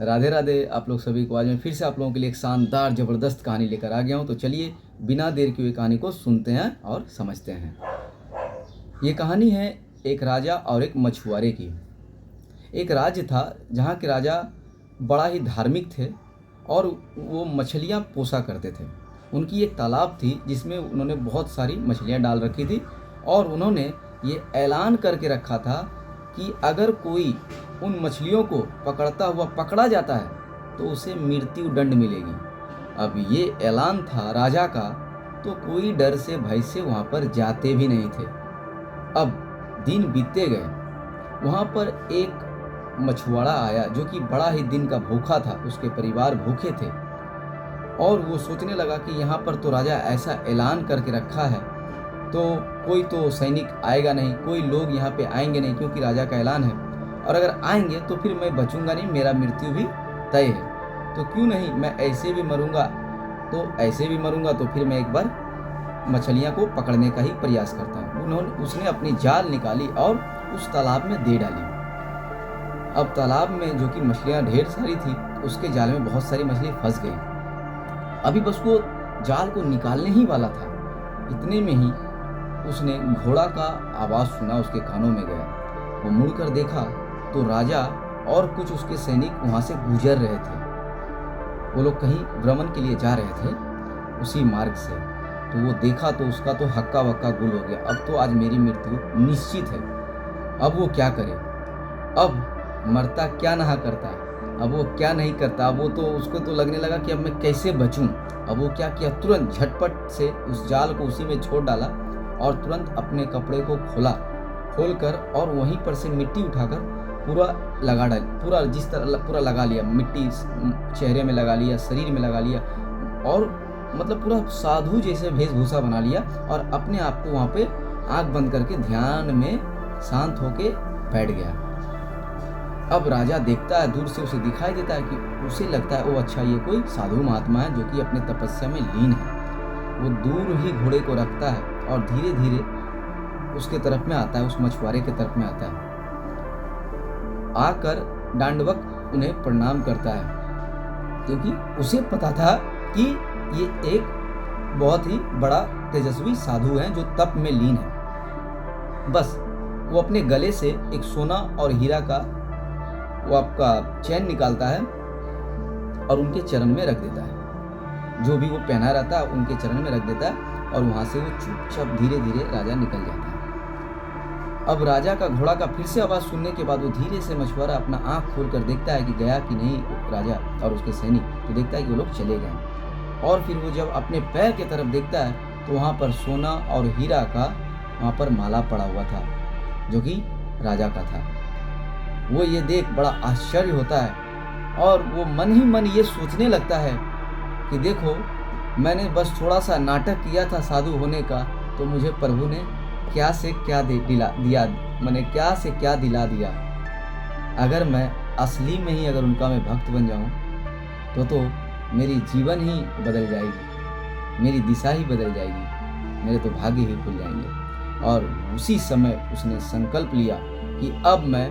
राधे राधे आप लोग सभी को। आज मैं फिर से आप लोगों के लिए एक शानदार ज़बरदस्त कहानी लेकर आ गया हूँ। तो चलिए बिना देर किए हुए कहानी को सुनते हैं और समझते हैं। ये कहानी है एक राजा और एक मछुआरे की। एक राज्य था जहाँ के राजा बड़ा ही धार्मिक थे और वो मछलियाँ पोसा करते थे। उनकी एक तालाब थी जिसमें उन्होंने बहुत सारी मछलियाँ डाल रखी थी और उन्होंने ये ऐलान करके रखा था कि अगर कोई उन मछलियों को पकड़ता हुआ पकड़ा जाता है तो उसे मृत्यु दंड मिलेगी। अब ये ऐलान था राजा का, तो कोई डर से भय से वहाँ पर जाते भी नहीं थे। अब दिन बीतते गए। वहाँ पर एक मछुआरा आया जो कि बड़ा ही दिन का भूखा था, उसके परिवार भूखे थे और वो सोचने लगा कि यहाँ पर तो राजा ऐसा ऐलान करके रखा है तो कोई तो सैनिक आएगा नहीं, कोई लोग यहाँ पे आएंगे नहीं क्योंकि राजा का ऐलान है, और अगर आएंगे तो फिर मैं बचूंगा नहीं, मेरा मृत्यु भी तय है। तो क्यों नहीं, मैं ऐसे भी मरूंगा तो फिर मैं एक बार मछलियाँ को पकड़ने का ही प्रयास करता हूँ। उसने अपनी जाल निकाली और उस तालाब में दे डाली। अब तालाब में जो कि मछलियाँ ढेर सारी थी, उसके जाल में बहुत सारी मछली फंस गई। अभी बस वो जाल को निकालने ही वाला था, इतने में ही उसने घोड़ा का आवाज़ सुना, उसके कानों में गया। वो मुड़कर देखा तो राजा और कुछ उसके सैनिक वहाँ से गुजर रहे थे। वो लोग कहीं भ्रमण के लिए जा रहे थे उसी मार्ग से। तो वो देखा तो उसका तो हक्का बक्का गुल हो गया। अब तो आज मेरी मृत्यु निश्चित है। अब वो क्या करे, अब मरता क्या नहा करता, अब वो क्या नहीं करता। अब वो तो उसको तो लगने लगा कि अब मैं कैसे बचूं। अब वो क्या किया, तुरंत झटपट से उस जाल को उसी में छोड़ डाला और तुरंत अपने कपड़े को खोलकर और वहीं पर से मिट्टी उठाकर पूरा लगा डाली, पूरा लगा लिया। मिट्टी चेहरे में लगा लिया, शरीर में लगा लिया और मतलब पूरा साधु जैसे वेशभूषा बना लिया और अपने आप को वहाँ पे आँख बंद करके ध्यान में शांत होके बैठ गया। अब राजा देखता है, दूर से उसे दिखाई देता है कि उसे लगता है ओ अच्छा, ये कोई साधु महात्मा है जो कि अपने तपस्या में लीन है। वो दूर ही घोड़े को रखता है और धीरे धीरे उसके तरफ में आता है, उस मछुआरे के तरफ में आता है। आकर दंडवत उन्हें प्रणाम करता है क्योंकि उसे पता था कि ये एक बहुत ही बड़ा तेजस्वी साधु है जो तप में लीन है। बस वो अपने गले से एक सोना और हीरा का वो आपका चैन निकालता है और उनके चरण में रख देता है। जो भी वो पहना रहता है उनके चरण में रख देता है और वहाँ से वो चुपचाप धीरे धीरे राजा निकल जाता है। अब राजा का घोड़ा का फिर से आवाज़ सुनने के बाद वो धीरे से मछुआरा अपना आँख खोलकर देखता है कि गया कि नहीं राजा और उसके सैनिक। तो देखता है कि वो लोग चले गए और फिर वो जब अपने पैर की तरफ देखता है तो वहाँ पर सोना और हीरा का वहाँ पर माला पड़ा हुआ था जो कि राजा का था। वो ये देख बड़ा आश्चर्य होता है और वो मन ही मन ये सोचने लगता है कि देखो, मैंने बस थोड़ा सा नाटक किया था साधु होने का, तो मुझे प्रभु ने क्या से क्या दिला दिया। अगर मैं असली में ही अगर उनका मैं भक्त बन जाऊं तो मेरी जीवन ही बदल जाएगी, मेरी दिशा ही बदल जाएगी, मेरे तो भाग्य ही खुल जाएंगे। और उसी समय उसने संकल्प लिया कि अब मैं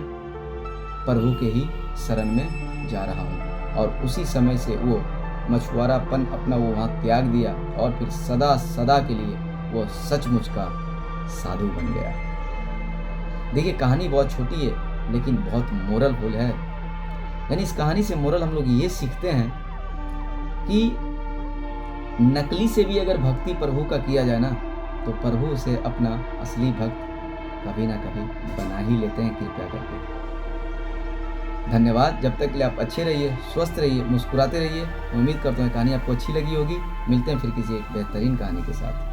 प्रभु के ही शरण में जा रहा हूँ। और उसी समय से वो मछुआरापन अपना वो वहाँ त्याग दिया और फिर सदा सदा के लिए वो सचमुच का साधु बन गया। देखिए, कहानी बहुत छोटी है लेकिन बहुत मोरलफुल है। यानी इस कहानी से मोरल हम लोग ये सीखते हैं कि नकली से भी अगर भक्ति प्रभु का किया जाए ना तो प्रभु से अपना असली भक्त कभी ना कभी बना ही लेते हैं, कृपया करके। धन्यवाद। जब तक के लिए आप अच्छे रहिए, स्वस्थ रहिए, मुस्कुराते रहिए। उम्मीद करता हूँ कहानी आपको अच्छी लगी होगी। मिलते हैं फिर किसी एक बेहतरीन कहानी के साथ।